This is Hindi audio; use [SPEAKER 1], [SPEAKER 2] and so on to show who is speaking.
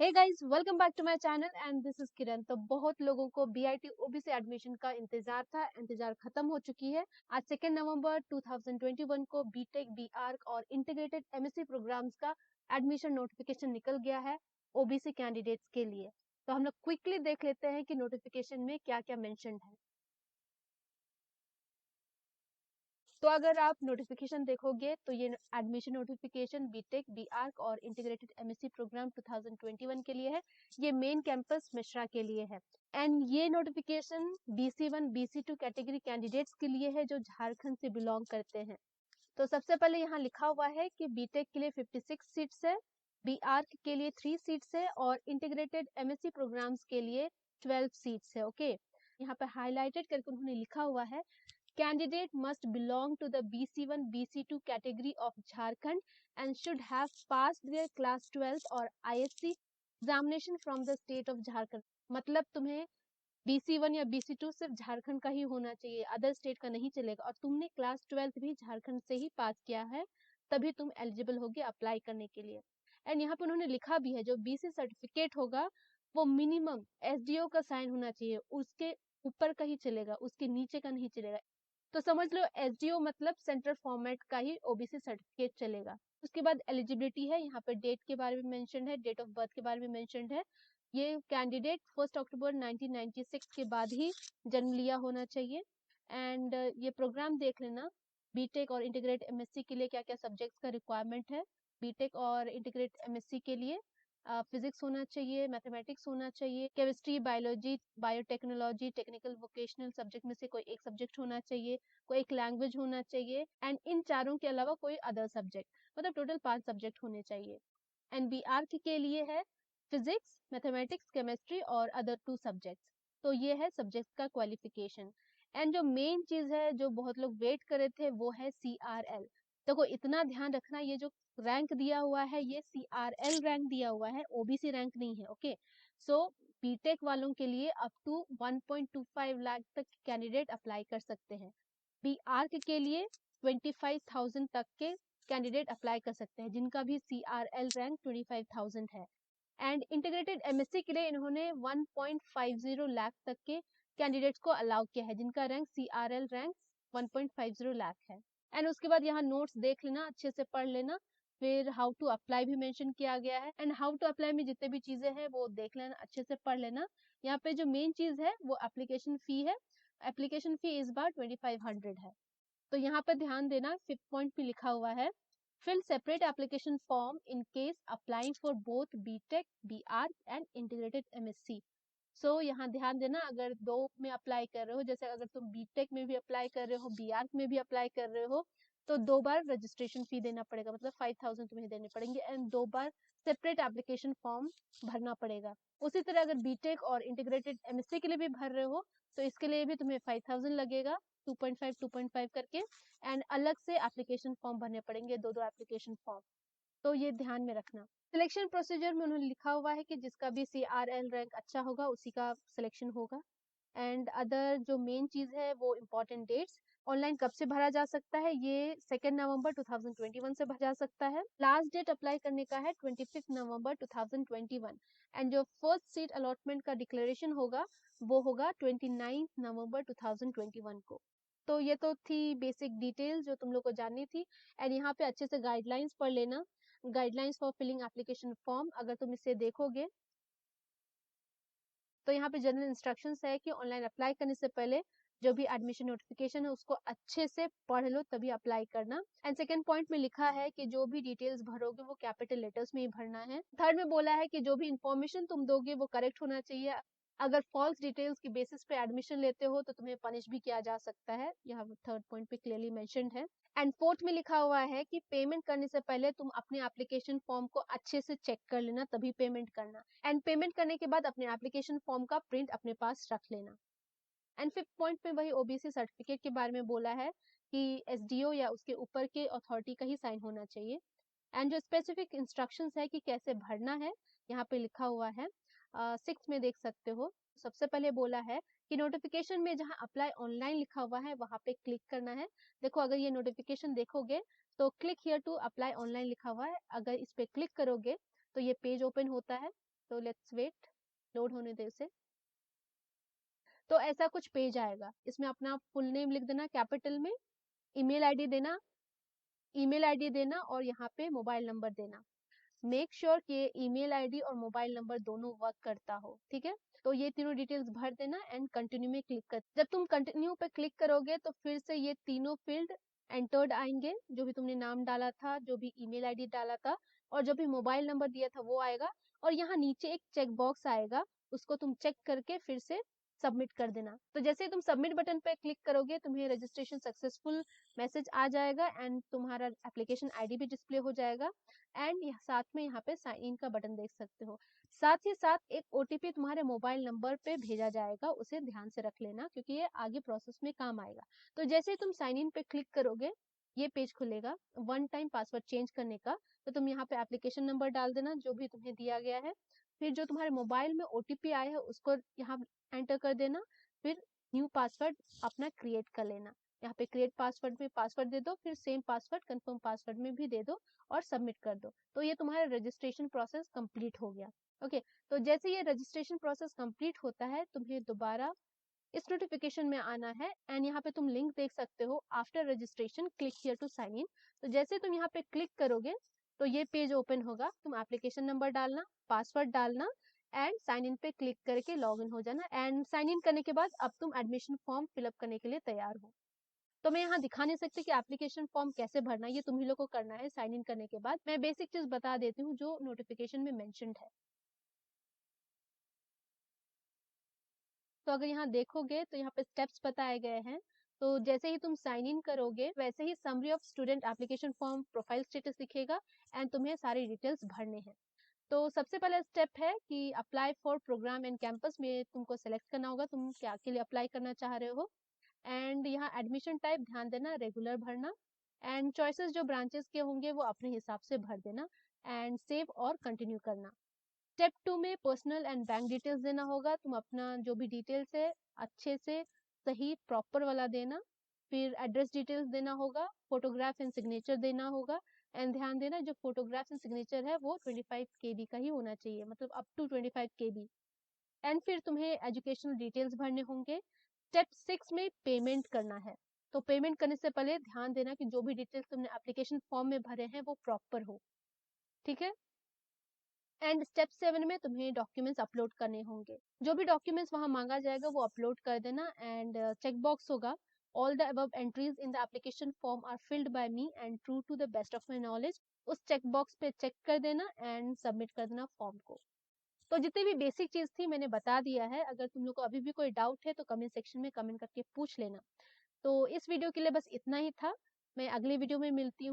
[SPEAKER 1] Hey guys, welcome back to my channel and this is Kiran. तो बहुत लोगों को बीआईटी ओबीसी एडमिशन का इंतजार खत्म हो चुकी है। आज 2 नवंबर 2021 को बीटेक, बीआर्क और इंटीग्रेटेड एमएससी प्रोग्राम्स का एडमिशन नोटिफिकेशन निकल गया है ओबीसी कैंडिडेट्स के लिए। तो हम लोग क्विकली देख लेते हैं कि नोटिफिकेशन में क्या क्या मेंशन्ड है। तो अगर आप नोटिफिकेशन देखोगे तो ये एडमिशन नोटिफिकेशन बीटेक, बीआर्क और इंटीग्रेटेड एमएससी प्रोग्राम 2021 के लिए है। ये मेन कैंपस मिश्रा के लिए है एंड ये notification BC1 BC2 category candidates के लिए है जो झारखंड से बिलोंग करते हैं। तो सबसे पहले यहाँ लिखा हुआ है कि बीटेक के लिए 56 सीट्स है, बीआर्क के लिए 3 सीट्स है और इंटीग्रेटेड एमएससी प्रोग्राम्स के लिए 12 सीट्स है। ओके, यहाँ पे हाईलाइटेड करके उन्होंने लिखा हुआ है candidate must belong to the BC1 BC2 category of Jharkhand and should have passed their class 12th or ISC examination from the state of Jharkhand। मतलब तुम्हें BC1 या BC2 सिर्फ झारखंड का ही होना चाहिए, अदर स्टेट का नहीं चलेगा। और तुमने क्लास 12th भी झारखंड से ही पास किया है, तभी तुम एलिजिबल होगे अप्लाई करने के लिए। एंड यहाँ पे उन्होंने लिखा भी है जो बीसी सर्टिफिकेट होगा वो मिनिमम एसडीओ का साइन होना चाहिए, उसके ऊपर का ही चलेगा, उसके नीचे का नहीं चलेगा। तो समझ लो एसडीओ मतलब सेंट्रल फॉर्मेट का ही ओबीसी सर्टिफिकेट चलेगा। उसके बाद एलिजिबिलिटी है, यहाँ पे डेट के बारे में मेंशन है, डेट ऑफ बर्थ के बारे में मेंशन है। ये कैंडिडेट 1 अक्टूबर 1996 के बाद ही जन्म लिया होना चाहिए। एंड ये प्रोग्राम देख लेना, बीटेक और इंटीग्रेट एमएससी के लिए क्या क्या सब्जेक्ट्स का रिक्वायरमेंट है। बीटेक और इंटीग्रेट एमएससी के लिए फिजिक्स होना चाहिए, मैथमेटिक्स होना चाहिए, chemistry, biology, biotechnology, technical vocational subject में से कोई एक सब्जेक्ट होना चाहिए, कोई एक लैंग्वेज होना चाहिए एंड इन चारों के अलावा कोई अदर सब्जेक्ट, मतलब टोटल 5 सब्जेक्ट होने चाहिए। एंड बीआर्क के लिए है फिजिक्स, मैथमेटिक्स, केमिस्ट्री और अदर 2 सब्जेक्ट्स। तो ये है सब्जेक्ट का क्वालिफिकेशन। एंड जो मेन चीज है जो बहुत लोग वेट कर रहे थे वो है CRL। देखो इतना ध्यान रखना, ये जो रैंक दिया हुआ है ये CRL रैंक दिया हुआ है, ओबीसी रैंक नहीं है। ओके, सो बीटेक वालों के लिए अप टू 1.25 लाख तक कैंडिडेट अप्लाई कर सकते हैं। बीआर्क के लिए 25,000 तक के कैंडिडेट अप्लाई कर सकते हैं जिनका भी CRL रैंक 25,000 है। एंड इंटीग्रेटेड एमएससी के लिए इन्होंने 1.50 लाख तक के कैंडिडेट्स को अलाउ किया है जिनका रैंक CRL रैंक 1.50 लाख है। एंड उसके बाद यहाँ नोट्स देख लेना, अच्छे से पढ़ लेना। फिर हाउ टू अप्लाई भी मेंशन किया गया है एंड हाउ टू अप्लाई में जितने भी चीजें हैं वो देख लेना, अच्छे से पढ़ लेना। यहाँ पे जो मेन चीज है वो एप्लीकेशन फी है। एप्लीकेशन फी इस बार 2500 है। तो यहाँ पर ध्यान देना, 5th पॉइंट पे लिखा हुआ है fill separate application form in case applying for both BTech, BArch and integrated MSc. So यहाँ ध्यान देना, अगर 2 में अप्लाई कर रहे हो, जैसे अगर तुम बीटेक में भी अप्लाई कर रहे हो, बीआर्क में भी अप्लाई कर रहे हो, तो 2 बार रजिस्ट्रेशन फी देना पड़ेगा, मतलब 5,000 तुम्हें देने पड़ेंगे and 2 bar separate application form भरना पड़ेगा। उसी तरह अगर बीटेक और इंटीग्रेटेड एमएससी के लिए भी भर रहे हो तो इसके लिए भी तुम्हें 5,000 लगेगा, 2.5 करके। एंड अलग से एप्लीकेशन फॉर्म भरने पड़ेंगे, 2 एप्लीकेशन फॉर्म। तो ये ध्यान में रखना। सिलेक्शन प्रोसीजर में उन्होंने लिखा हुआ है कि जिसका भी CRL रैंक अच्छा होगा उसी का सिलेक्शन होगा। एंड अदर जो मेन चीज है वो इम्पोर्टेंट डेट्स, ऑनलाइन कब से भरा जा सकता है, ये 2 नवंबर 2021 से भरा जा सकता है। लास्ट डेट अप्लाई करने का है 25 नवंबर 2021 एंड जो फर्स्ट सीट अलॉटमेंट का डिक्लेरेशन होगा वो होगा 29 नवंबर 2021 को। तो ये तो थी बेसिक डिटेल जो तुम लोग को जाननी थी। एंड यहाँ पे अच्छे से गाइडलाइंस पढ़ लेना, guidelines for filling application form. अगर तुम इसे देखोगे तो यहाँ पे जनरल इंस्ट्रक्शंस है कि ऑनलाइन अप्लाई करने से पहले जो भी एडमिशन नोटिफिकेशन है उसको अच्छे से पढ़ लो तभी अप्लाई करना। एंड सेकंड पॉइंट में लिखा है कि जो भी डिटेल्स भरोगे वो कैपिटल लेटर्स में ही भरना है। थर्ड में बोला है कि जो भी इंफॉर्मेशन तुम दोगे वो करेक्ट होना चाहिए। अगर फॉल्स डिटेल्स की बेसिस पे एडमिशन लेते हो तो तुम्हें पनिश भी किया जा सकता है, यहाँ थर्ड पॉइंट पे क्लियरली मेंशन्ड है। एंड फोर्थ में लिखा हुआ है कि पेमेंट करने से पहले तुम अपने एप्लीकेशन फॉर्म को अच्छे से चेक कर लेना तभी पेमेंट करना। एंड पेमेंट करने के बाद अपने एप्लीकेशन फॉर्म का प्रिंट अपने पास रख लेना। एंड फिफ्थ पॉइंट में वही ओबीसी सर्टिफिकेट के बारे में बोला है कि एसडीओ या उसके ऊपर के अथॉरिटी का ही साइन होना चाहिए। एंड जो स्पेसिफिक इंस्ट्रक्शंस है कि कैसे भरना है यहाँ पे लिखा हुआ है, 6 में देख सकते हो। सबसे पहले बोला है कि नोटिफिकेशन में जहाँ अप्लाई ऑनलाइन लिखा हुआ है वहां पे क्लिक करना है। देखो अगर ये नोटिफिकेशन देखोगे तो click here to apply online लिखा हुआ है, अगर इस पे क्लिक करोगे तो ये पेज ओपन होता है। तो लेट्स वेट, लोड होने दे इसे। तो ऐसा कुछ पेज आएगा, इसमें अपना फुल नेम लिख देना कैपिटल में, ईमेल आईडी देना, और यहाँ पे मोबाइल नंबर देना। मेक श्योर कि ईमेल आईडी और मोबाइल नंबर दोनों वर्क करता हो, ठीक है। तो ये तीनों डिटेल्स भर देना एंड कंटिन्यू में क्लिक कर। जब तुम कंटिन्यू पे क्लिक करोगे तो फिर से ये तीनों फील्ड एंटर्ड आएंगे, जो भी तुमने नाम डाला था, जो भी ईमेल आईडी डाला था और जो भी मोबाइल नंबर दिया था वो आएगा। और यहाँ नीचे एक चेक बॉक्स आएगा, उसको तुम चेक करके फिर से सबमिट कर देना। तो जैसे ही तुम सबमिट बटन पे क्लिक करोगे तुम्हें रजिस्ट्रेशन सक्सेसफुल मैसेज आ जाएगा एंड तुम्हारा एप्लीकेशन आईडी भी डिस्प्ले हो जाएगा। एंड साथ में यहाँ पे साइन इन का बटन देख सकते हो। साथ ही साथ एक ओटीपी तुम्हारे मोबाइल नंबर पे भेजा जाएगा, उसे ध्यान से रख लेना क्योंकि ये आगे प्रोसेस में काम आएगा। तो जैसे ही तुम साइन इन पे क्लिक करोगे ये पेज खुलेगा वन टाइम पासवर्ड चेंज करने का। तो तुम यहाँ पे एप्लीकेशन नंबर डाल देना जो भी तुम्हें दिया गया है, फिर जो तुम्हारे मोबाइल में ओटीपी आया है उसको यहाँ एंटर कर देना, फिर न्यू पासवर्ड अपना क्रिएट कर लेना। यहाँ पे क्रिएट पासवर्ड में पासवर्ड दे दो, फिर सेम पासवर्ड कंफर्म पासवर्ड में भी दे दो और सबमिट कर दो। तो ये तुम्हारा रजिस्ट्रेशन प्रोसेस कंप्लीट हो गया। ओके, तो जैसे ये रजिस्ट्रेशन प्रोसेस कंप्लीट होता है तुम्हें दोबारा इस नोटिफिकेशन में आना है एंड यहाँ पे तुम लिंक देख सकते हो, after registration click here to sign in. तो जैसे तुम यहाँ पे क्लिक करोगे तो ये पेज ओपन होगा, तुम एप्लीकेशन नंबर डालना, पासवर्ड डालना एंड साइन इन पे क्लिक करके लॉग इन हो जाना। एंड साइन इन करने के बाद अब तुम एडमिशन फॉर्म फिलअप करने के लिए तैयार हो। तो मैं यहाँ दिखा नहीं सकती कि एप्लीकेशन फॉर्म कैसे भरना है, ये तुम ही लोग को करना है साइन इन करने के बाद। मैं बेसिक चीज बता देती हूँ जो नोटिफिकेशन में मेंशन्ड है। तो अगर यहाँ देखोगे तो यहाँ पे स्टेप्स बताए गए हैं। तो जैसे ही तुम साइन इन करोगे वैसे ही summary of student application form profile status दिखेगा एंड तुम्हें सारी डिटेल्स भरने हैं। तो सबसे पहला स्टेप है कि apply for program and campus में तुमको सेलेक्ट करना होगा तुम क्या के लिए अप्लाई करना चाह रहे हो। एंड यहाँ एडमिशन टाइप ध्यान देना, रेगुलर भरना एंड चॉइसेस जो ब्रांचेस के होंगे वो अपने हिसाब से भर देना एंड सेव और कंटिन्यू करना। स्टेप 2 में पर्सनल एंड बैंक डिटेल्स देना होगा, तुम अपना जो भी डिटेल्स है अच्छे से सही प्रॉपर वाला देना। फिर एड्रेस डिटेल्स देना होगा, फोटोग्राफ एंड सिग्नेचर देना होगा एंड ध्यान देना जो फोटोग्राफ एंड सिग्नेचर है वो 25 KB का ही होना चाहिए, मतलब अप टू 25 KB। एंड फिर तुम्हें एजुकेशनल डिटेल्स भरने होंगे। स्टेप 6 में पेमेंट करना है। तो पेमेंट करने से पहले ध्यान देना कि जो भी डिटेल्स तुमने एप्लीकेशन फॉर्म में भरे हैं वो प्रॉपर हो, ठीक है। एंड स्टेप 7 में तुम्हें डॉक्यूमेंट्स अपलोड करने होंगे, जो भी डॉक्यूमेंट्स वहां मांगा जाएगा वो अपलोड कर देना। एंड चेक बॉक्स होगा, all the above entries in the application form are filled by me and true to the best of my knowledge. उस चेक बॉक्स पे चेक कर देना एंड सबमिट कर देना फॉर्म को। तो जितनी भी बेसिक चीज थी मैंने बता दिया है, अगर तुम लोग को अभी भी कोई डाउट है तो कमेंट सेक्शन में कमेंट करके पूछ लेना। तो इस वीडियो के लिए बस इतना ही था, मैं अगले वीडियो में मिलती हूँ।